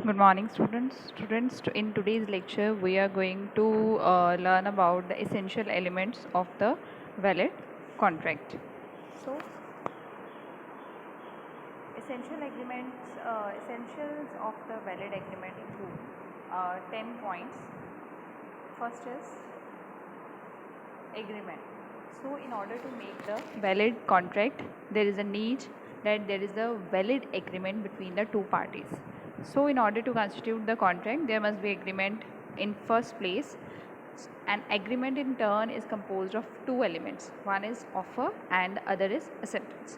Good morning, students. In today's lecture, we are going to learn about the essential elements of the valid contract. So, essentials of the valid agreement include 10 points. First is agreement. So, in order to make the valid contract, there is a need that there is a valid agreement between the two parties. So, in order to constitute the contract, there must be agreement in first place. An agreement in turn is composed of two elements. One is offer and the other is acceptance.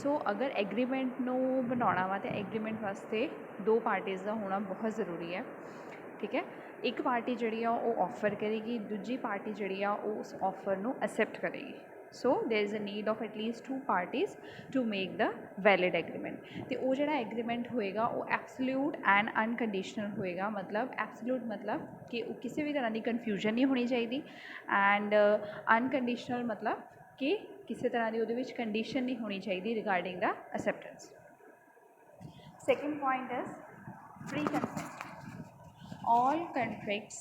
ਸੋ ਅਗਰ agreement ਨੂੰ ਬਣਾਉਣਾ ਵਾ ਤਾਂ agreement ਵਾਸਤੇ ਦੋ parties ਦਾ ਹੋਣਾ ਬਹੁਤ ਜ਼ਰੂਰੀ ਹੈ। ਠੀਕ ਹੈ, ਇੱਕ ਪਾਰਟੀ ਜਿਹੜੀ ਆ ਉਹ ਆਫਰ ਕਰੇਗੀ, ਦੂਜੀ ਪਾਰਟੀ ਜਿਹੜੀ ਆ ਉਹ ਉਸ ਆਫਰ ਨੂੰ ਅਸੈਪਟ ਕਰੇਗੀ। So there is a need of at least two parties to make the valid agreement. ਅਤੇ ਉਹ ਜਿਹੜਾ ਐਗਰੀਮੈਂਟ ਹੋਏਗਾ ਉਹ ਐਬਸੋਲਿਊਟ ਐਂਡ ਅਨਕੰਡੀਸ਼ਨਲ ਹੋਏਗਾ। ਮਤਲਬ ਐਬਸੋਲਿਊਟ ਮਤਲਬ ਕਿ ਉਹ ਕਿਸੇ ਵੀ ਤਰ੍ਹਾਂ ਦੀ ਕਨਫਿਊਜ਼ਨ ਨਹੀਂ ਹੋਣੀ ਚਾਹੀਦੀ, ਐਂਡ ਅਨਕੰਡੀਸ਼ਨਲ ਮਤਲਬ ਕਿ ਕਿਸੇ ਤਰ੍ਹਾਂ ਦੀ ਉਹਦੇ ਵਿੱਚ ਕੰਡੀਸ਼ਨ ਨਹੀਂ ਹੋਣੀ ਚਾਹੀਦੀ regarding the acceptance. Second point is free consent. all contracts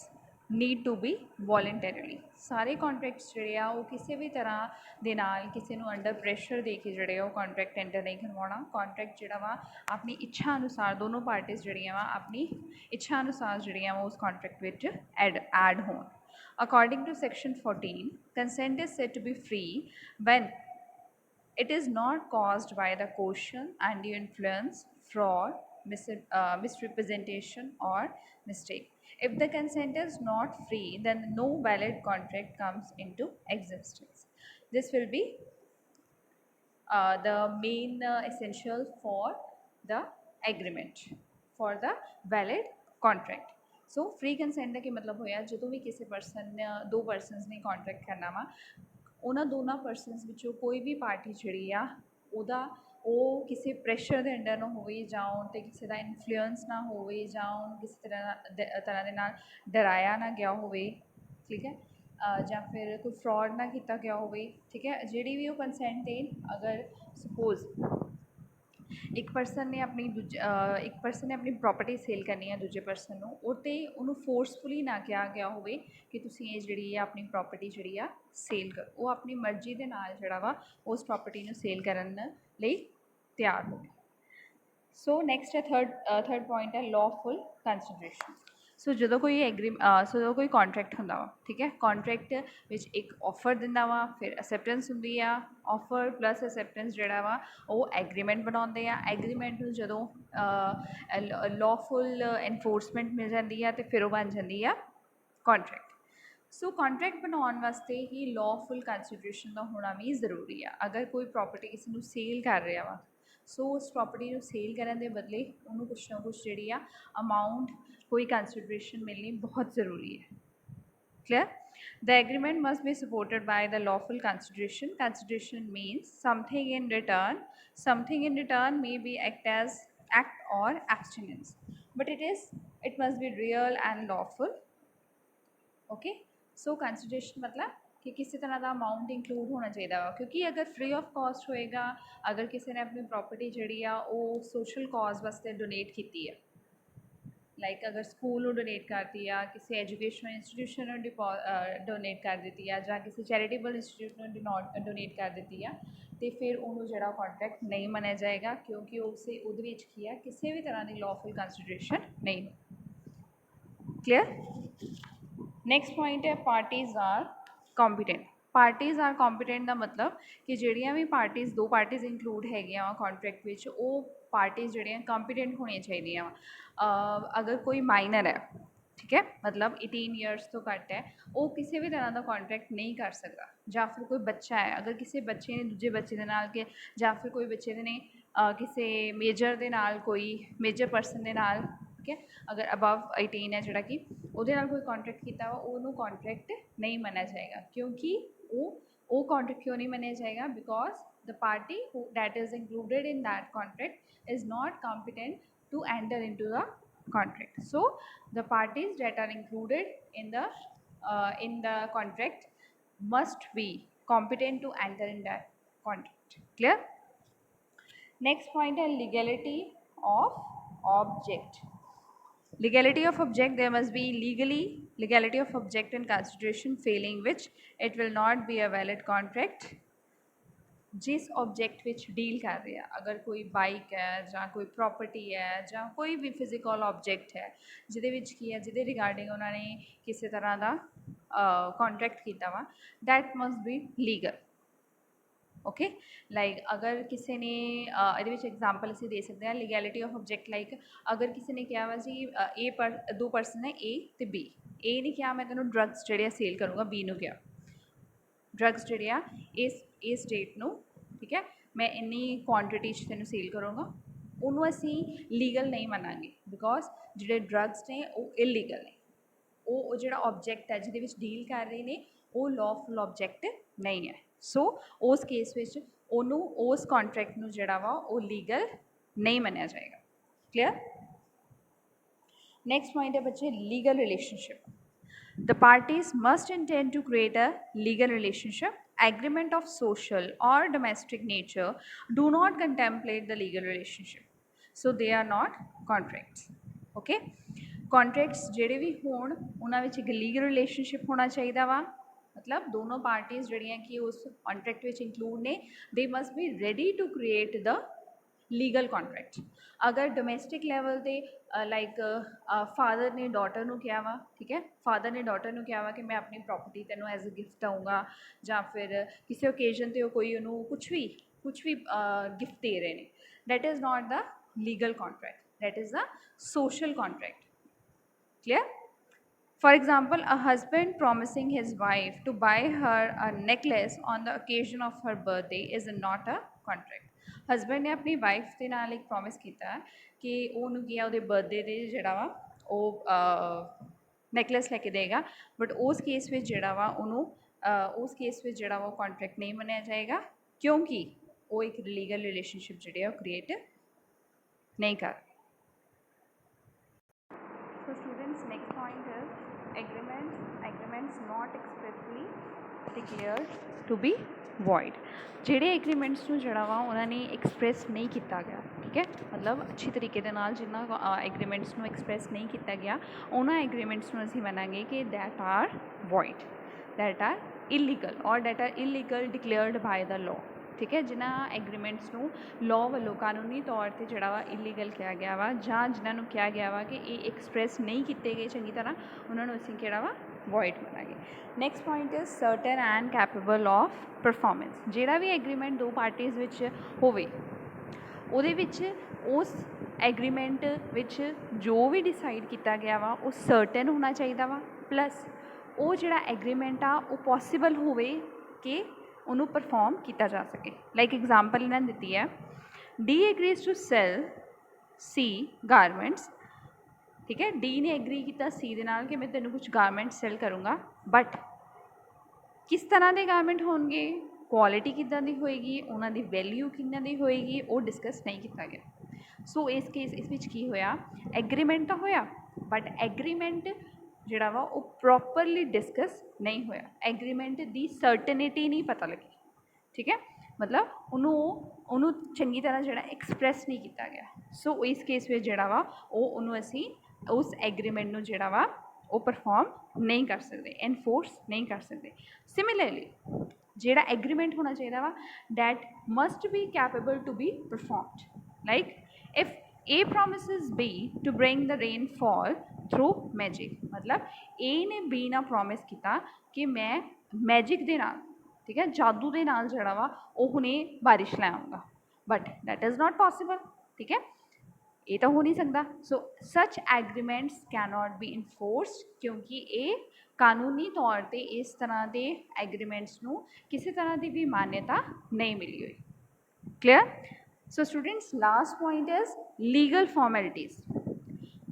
need to be voluntarily। ਸਾਰੇ contracts ਜਿਹੜੇ ਆ ਉਹ ਕਿਸੇ ਵੀ ਤਰ੍ਹਾਂ ਦੇ ਨਾਲ ਕਿਸੇ ਨੂੰ ਅੰਡਰ ਪ੍ਰੈਸ਼ਰ ਦੇ ਕੇ ਜਿਹੜੇ ਆ ਉਹ contract ਐਂਟਰ ਨਹੀਂ ਕਰਵਾਉਣਾ। contract ਜਿਹੜਾ ਵਾ ਆਪਣੀ ਇੱਛਾ ਅਨੁਸਾਰ ਦੋਨੋਂ ਪਾਰਟੀਜ਼ ਜਿਹੜੀਆਂ ਵਾ ਆਪਣੀ ਇੱਛਾ ਅਨੁਸਾਰ ਜਿਹੜੀਆਂ ਵਾ ਉਸ contract ਵਿੱਚ ਐਡ ਹੋਣ। According to section 14, consent is said to be free when it is not caused by the coercion, undue influence, fraud, misrepresentation or mistake. If the consent is not free, then no valid contract comes into existence. This will be the main essential for the agreement, for the valid contract. So free consent ਦਾ ਕੀ ਮਤਲਬ ਹੋਇਆ, ਜਦੋਂ ਵੀ ਕਿਸੇ person ਦੋ persons ਨੇ contract ਕਰਨਾ ਵਾ, ਉਹਨਾਂ ਦੋਨਾਂ ਪਰਸਨਸ ਵਿੱਚੋਂ ਕੋਈ ਵੀ ਪਾਰਟੀ ਜਿਹੜੀ ਆ ਉਹਦਾ ਉਹ ਕਿਸੇ ਪ੍ਰੈਸ਼ਰ ਦੇ ਅੰਡਰ ਨਾ ਹੋਵੇ, ਜਾਂ ਤੇ ਕਿਸੇ ਦਾ ਇਨਫਲੂਐਂਸ ਨਾ ਹੋਵੇ, ਜਾਂ ਕਿਸੇ ਤਰ੍ਹਾਂ ਦੇ ਨਾਲ ਡਰਾਇਆ ਨਾ ਗਿਆ ਹੋਵੇ। ਠੀਕ ਹੈ, ਜਾਂ ਫਿਰ ਕੋਈ ਫਰੋਡ ਨਾ ਕੀਤਾ ਗਿਆ ਹੋਵੇ। ਠੀਕ ਹੈ, ਜਿਹੜੀ ਵੀ ਉਹ ਕੰਸੈਂਟ ਦੇਣ, ਅਗਰ ਸਪੋਜ਼ ਇੱਕ ਪਰਸਨ ਨੇ ਆਪਣੀ ਪ੍ਰੋਪਰਟੀ ਸੇਲ ਕਰਨੀ ਹੈ ਦੂਜੇ ਪਰਸਨ ਨੂੰ, ਉਹ 'ਤੇ ਉਹਨੂੰ ਫੋਰਸਫੁਲੀ ਨਾ ਕਿਹਾ ਗਿਆ ਹੋਵੇ ਕਿ ਤੁਸੀਂ ਇਹ ਜਿਹੜੀ ਆ ਆਪਣੀ ਪ੍ਰੋਪਰਟੀ ਜਿਹੜੀ ਆ ਸੇਲ ਕਰੋ। ਉਹ ਆਪਣੀ ਮਰਜ਼ੀ ਦੇ ਨਾਲ ਜਿਹੜਾ ਵਾ ਉਸ ਪ੍ਰੋਪਰਟੀ ਨੂੰ ਸੇਲ ਕਰਨ ਲਈ ਤਿਆਰ ਹੋਵੇ। ਸੋ ਨੈਕਸਟ ਹੈ ਥਰਡ ਪੁਆਇੰਟ ਹੈ ਲawful consideration। ਸੋ ਜਦੋਂ ਕੋਈ ਕੰਟਰੈਕਟ ਹੁੰਦਾ ਵਾ, ਠੀਕ ਹੈ, ਕੰਟਰੈਕਟ ਵਿੱਚ ਇੱਕ ਆਫਰ ਦਿੰਦਾ ਵਾ, ਫਿਰ ਅਸੈਪਟੈਂਸ ਹੁੰਦੀ ਆ। ਆਫਰ ਪਲੱਸ ਅਸੈਪਟੈਂਸ ਜਿਹੜਾ ਵਾ ਉਹ ਐਗਰੀਮੈਂਟ ਬਣਾਉਂਦੇ ਆ। ਐਗਰੀਮੈਂਟ ਨੂੰ ਜਦੋਂ ਲawful ਐਨਫੋਰਸਮੈਂਟ ਮਿਲ ਜਾਂਦੀ ਆ ਅਤੇ ਫਿਰ ਉਹ ਬਣ ਜਾਂਦੀ ਆ ਕੰਟਰੈਕਟ। ਸੋ ਕੰਟਰੈਕਟ ਬਣਾਉਣ ਵਾਸਤੇ ਹੀ ਲawful ਕੰਸੀਡਰੇਸ਼ਨ ਦਾ ਹੋਣਾ ਵੀ ਜ਼ਰੂਰੀ ਆ। ਅਗਰ ਕੋਈ ਪ੍ਰੋਪਰਟੀ ਕਿਸੇ ਨੂੰ ਸੇਲ ਕਰ ਰਿਹਾ ਵਾ, ਸੋ ਉਸ ਪ੍ਰੋਪਰਟੀ ਨੂੰ ਸੇਲ ਕਰਨ ਦੇ ਬਦਲੇ ਉਹਨੂੰ ਕੁਛ ਨਾ ਕੁਛ ਜਿਹੜੀ ਆ ਅਮਾਊਂਟ, ਕੋਈ ਕੰਸੀਡਰੇਸ਼ਨ ਮਿਲਣੀ ਬਹੁਤ ਜ਼ਰੂਰੀ ਹੈ। Clear? The agreement must be supported by the lawful consideration. Consideration means something in return. Something in return may be act or abstinence, but it must be real and lawful. Okay? So consideration मतलब कि किसी तरह का amount include होना चाहिए वा, क्योंकि अगर फ्री ऑफ कॉस्ट होएगा, अगर किसी ने अपनी प्रॉपर्टी जी सोशल कॉज वास्ते डोनेट की है, लाइक अगर स्कूल में डोनेट करती है, किसी एजुकेशनल इंस्टीट्यूशन में डोनेट कर दी है, या किसी चैरिटेबल इंस्टीट्यूट में डोनेट कर दी है, तो फिर उन्होंने जो कॉन्ट्रैक्ट नहीं मनिया जाएगा, क्योंकि उसे उहदे विच की है किसी भी तरह की लॉफुल कंसीडरेशन नहीं हो। क्लियर? नैक्सट पॉइंट है पार्टीज़ आर कॉम्पीटेंट। पार्टीज़ आर कॉम्पीटेंट का मतलब कि जिहड़ियां भी पार्टीज़, दो पार्टीज़ इंक्लूड हैगियां कॉन्ट्रैक्ट विच, वो पार्टीज़ जिहड़ियां कॉम्पीटेंट होनी चाहिए। अगर कोई माइनर है, ठीक है, मतलब 18 ईयर्स तो घट है, वो किसी भी तरह का कॉन्ट्रैक्ट नहीं कर सकता। या फिर कोई बच्चा है, अगर किसी बच्चे ने दूजे बच्चे के नाल के, या फिर कोई बच्चे ने किसी मेजर के नाल, कोई मेजर परसन के नाल, ठीक है, अगर अबव 18 है जोड़ा कि ਉਹਦੇ ਨਾਲ कोई कॉन्ट्रैक्ट किया वा, ਉਹਨੂੰ कॉन्ट्रैक्ट नहीं मनिया जाएगा। क्योंकि वो कॉन्ट्रैक्ट क्यों नहीं मनिया जाएगा? Because the party that is included in that contract is not competent to enter into the contract. So the parties that are included in the contract must be competent to enter in that contract. Clear? Next point is legality of object. legality of object, there must be legality of object and consideration, failing which it will not be a valid contract। जिस object which deal कर रहे हैं, अगर कोई bike है ਜਾਂ कोई property है ਜਾਂ कोई भी फिजिकल ऑब्जेक्ट है ਜਿਹਦੇ ਵਿੱਚ ਕੀ ਹੈ, ਜਿਹਦੇ ਰਿਗਾਰਡਿੰਗ ਉਹਨਾਂ ਨੇ ਕਿਸੇ ਤਰ੍ਹਾਂ ਦਾ कॉन्ट्रैक्ट किया वा, that must be legal. Okay, like अगर किसी ने ये एग्जाम्पल असीं दे सकते हैं लीगैलिटी ऑफ ऑब्जेक्ट, लाइक अगर किसी ने कहा वा जी दो परसन है ए तो बी, ए ने कहा मैं तेनों ड्रग्स जिहड़े सेल करूँगा, बी नूं कहा ड्रग्स जिहड़े आ इस डेट नूं, ठीक है, मैं इन्नी क्वांटिटी च तेनों सेल करूँगा, उन्होंने असी लीगल नहीं मनांगे बिकॉज जिहड़े ड्रग्स ने वो इलीगल ने, वो जिहड़ा ऑब्जेक्ट है जिहदे विच डील कर रहे हैं वो लॉफुल ऑब्जेक्ट नहीं है। सो उस केस विच उन्होंने उस कॉन्ट्रैक्ट नूं जिहड़ा वा वो लीगल नहीं मनिया जाएगा। क्लियर। नेक्स्ट पॉइंट है बच्चे legal relationship. The parties must intend to create a legal relationship. Agreement of social or domestic nature do not contemplate the legal relationship, so they are not contracts। Okay, contracts ਜਿਹੜੇ ਵੀ ਹੋਣ ਉਹਨਾਂ ਵਿੱਚ ਇੱਕ legal relationship होना चाहिए वा, मतलब दोनों पार्टीज ਜਿਹੜੀਆਂ कि उस contract ਵਿੱਚ include ने, they must be ready to create the legal contract. अगर डोमैसटिक लैवल ते लाइक फादर ने डॉटर नूं कहा वा, ठीक है, फादर ने डॉटर नूं कहा वा कि मैं अपनी प्रॉपर्टी तेनों एज अ गिफ्ट दूँगा, या फिर किसी ओकेजन ते कोई उन्होंने कुछ भी गिफ्ट दे रहे हैं, that is not the legal contract, that is the social contract. Clear. For example, a husband promising his wife to buy her a necklace on the occasion of her birthday is not a contract। Husband ने अपनी wife के नाल एक promise किया कि उन्होंने किया वो बर्थडे दे जिहड़ा वा वो नैकलेस लैके देगा, बट उस केस में जिहड़ा वा उन्होंने उस केस में जिहड़ा वो कॉन्ट्रैक्ट नहीं मनिया जाएगा, क्योंकि वो एक लीगल रिलेशनशिप जिहड़ी है क्रिएट नहीं कर। So students, next point is agreements not expressly declared to be void। ਜਿਹੜੇ एग्रीमेंट्स ਨੂੰ ਜਿਹੜਾ ਵਾ ਉਹਨਾਂ ਨੇ एक्सप्रैस नहीं किया गया, ठीक है, मतलब अच्छी तरीके ਦੇ ਨਾਲ जिन्ना एग्रीमेंट्स ਨੂੰ एक्सप्रैस नहीं किया गया ਉਹਨਾਂ एग्रीमेंट्स ਨੂੰ ਅਸੀਂ ਮੰਨਾਂਗੇ कि that are void, that are illegal और that are illegal declared by the law. ठीक है, जिन्होंने एग्रीमेंट्स नूं लॉ वालों कानूनी तौर पर जिहड़ा वा इलीगल किया गया वा, जां जिन्होंने कहा गया वा कि ये एक्सप्रैस नहीं किए गए चंगी तरह, उन्होंने असीं किहड़ा वा वॉइड बनांगे। Next point is certain and capable of performance. जिहड़ा भी एग्रीमेंट दो पार्टीज़ विच होवे उहदे विच उस एग्रीमेंट विच जो भी डिसाइड किया गया वा वो सर्टन होना चाहिए वा, प्लस वो जिहड़ा एग्रीमेंट आ वो पॉसिबल होवे कि उन्होंने परफॉर्म किया जा सके। लाइक एग्जाम्पल इन्होंने दी है, D agrees to sell C garments, ठीक है, डी ने एग्री किया सी दे नाल कि मैं तेनों कुछ गारमेंट्स सैल करूँगा, बट किस तरह के गारमेंट होंगे, क्वालिटी किदां दी होएगी, उन्हां दी वैल्यू किन्ना दी होएगी, वो डिस्कस नहीं किया गया। सो इस केस इस विच की होया, एग्रीमेंट तो होया बट एग्रीमेंट जिहड़ा वा वो प्रॉपरली डिस्कस नहीं होया, एग्रीमेंट दी सर्टनिटी नहीं पता लगी, ठीक है, मतलब उन्होंने चंगी तरह जिहड़ा एक्सप्रैस नहीं किया गया। सो इस केस में जिहड़ा वा वो उन्होंने असीं उस एग्रीमेंट नूं जिहड़ा वा वो परफॉर्म नहीं कर सकते, एनफोर्स नहीं कर सकते। सिमिलरली जिहड़ा एग्रीमेंट होना चाहिए वा that must be capable to be performed, like if A promises B to bring the rainfall through magic, मतलब A ने B ना प्रॉमिस किया कि मैं मैजिक दे नाल, ठीक है, जादू दे नाल जिहड़ा वा वो हुणे बारिश लै आऊँगा, but that is not possible, ठीक है, ये तो हो नहीं सकता। So such agreements can not be enforced, क्योंकि ये कानूनी तौर पर इस तरह के एग्रीमेंट्स नूं किसी तरह की भी मान्यता नहीं मिली हुई। Clear. So students, last point is legal formalities,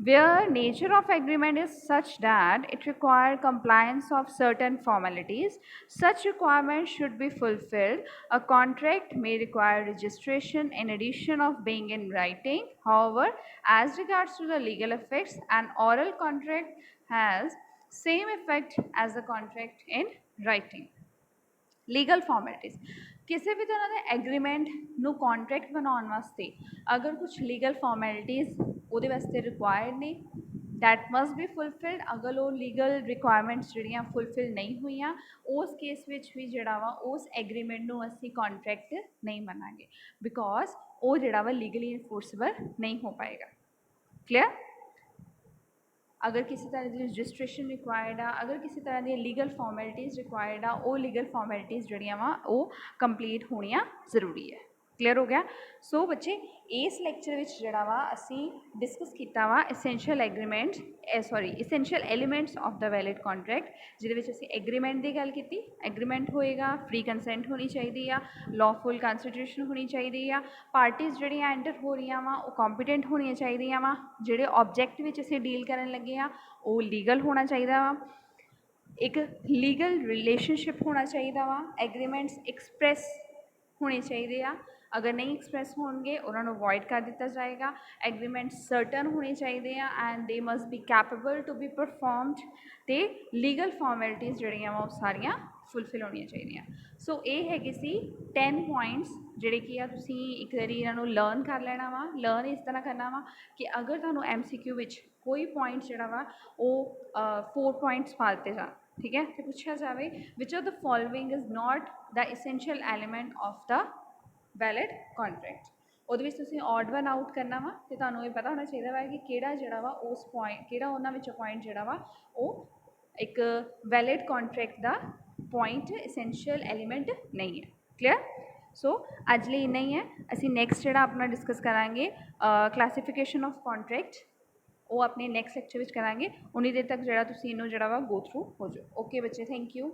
where nature of agreement is such that it requires compliance of certain formalities. Such requirements should be fulfilled. A contract may require registration in addition of being in writing. However, as regards to the legal effects, an oral contract has same effect as a contract in writing। Legal formalities, किसी भी तरह के agreement नू contract बनाने वास्ते अगर कुछ legal formalities वो वास्ते रिक्वायर्ड ने, दैट मस्ट बी फुलफिल्ड। अगर वो लीगल रिक्वायरमेंट्स ਜਿਹੜੀਆਂ फुलफिल नहीं ਹੋਈਆਂ उस केस ਵਿੱਚ ਵੀ ਜਿਹੜਾ ਵਾ उस एग्रीमेंट ਨੂੰ ਅਸੀਂ कॉन्ट्रैक्ट नहीं ਮੰਨਾਂਗੇ बिकॉज वो ਜਿਹੜਾ ਵਾ लीगली इनफोर्सेबल नहीं हो पाएगा। क्लियर? अगर किसी तरह की रजिस्ट्रेशन रिक्वायर्ड आ, अगर किसी तरह दी लीगल फॉर्मैलिटीज़ रिक्वायर्ड आ, वो लीगल फॉर्मैलिटीज़ जड़ियाँ वा वो कंप्लीट होनियाँ ज़रूरी है। क्लियर हो गया? सो बच्चे इस लैक्चर विच जड़ा वा असी डिस्कस किया वा essential agreement sorry essential elements of the valid contract, जिहदे असी एग्रीमेंट की गल की। एग्रीमेंट होएगा, फ्री कंसेंट होनी चाहिए आ, लॉफुल कॉन्स्टिट्यूशन होनी चाहिए आ, पार्टीज़ जड़ियाँ एंटर हो रही वा वो कॉम्पीटेंट होनी चाहिए वा, जिहड़े ऑब्जेक्ट विच असी डील करन लगे आ वो लीगल होना चाहिए वा, एक लीगल रिलेशनशिप होना चाहिए वा, एग्रीमेंट्स एक्सप्रैस होने चाहिए आ, अगर नहीं एक्सप्रैस होंगे उन्होंने अवॉइड कर दिता जाएगा। एग्रीमेंट सर्टन होने चाहिए and they must be capable to be performed, तो लीगल फॉर्मैलिटीज़ जड़ियाँ वो सारियाँ फुलफिल होनी चाहिए। सो ये है किसी 10 पॉइंट्स जोड़े कि तुसी एक बारी इन्हों लर्न कर लेना वा। लर्न इस तरह करना वा कि अगर तुहानू MCQ विच कोई पॉइंट जोड़ा वा वो 4 पॉइंट्स पाते जा, ठीक है, तो पूछा जाए which of the following is not the essential element of the valid contract. ਉਹਦੇ ਵਿੱਚ ਤੁਸੀਂ ऑड वन आउट करना वा, तो ਤੁਹਾਨੂੰ ਇਹ पता होना चाहिए वा कि ਕਿਹੜਾ ਜਿਹੜਾ ਵਾ उस पॉइंट ਕਿਹੜਾ ਉਹਨਾਂ ਵਿੱਚੋਂ पॉइंट ਜਿਹੜਾ ਵਾ ਉਹ एक वैलिड कॉन्ट्रैक्ट का पॉइंट एसेंशियल एलीमेंट नहीं है। क्लियर? सो अज लिए इन्ना ही है। असी नैक्सट जोड़ा अपना डिस्कस करांगे क्लासीफिकेशन ऑफ कॉन्ट्रैक्ट, वो अपने नैक्सट लैक्चर में करांगे। उन्नी देर तक जोड़ा तुसीं इनू जोड़ा वा गो थ्रू हो जाओ। ओके बच्चे, थैंक यू।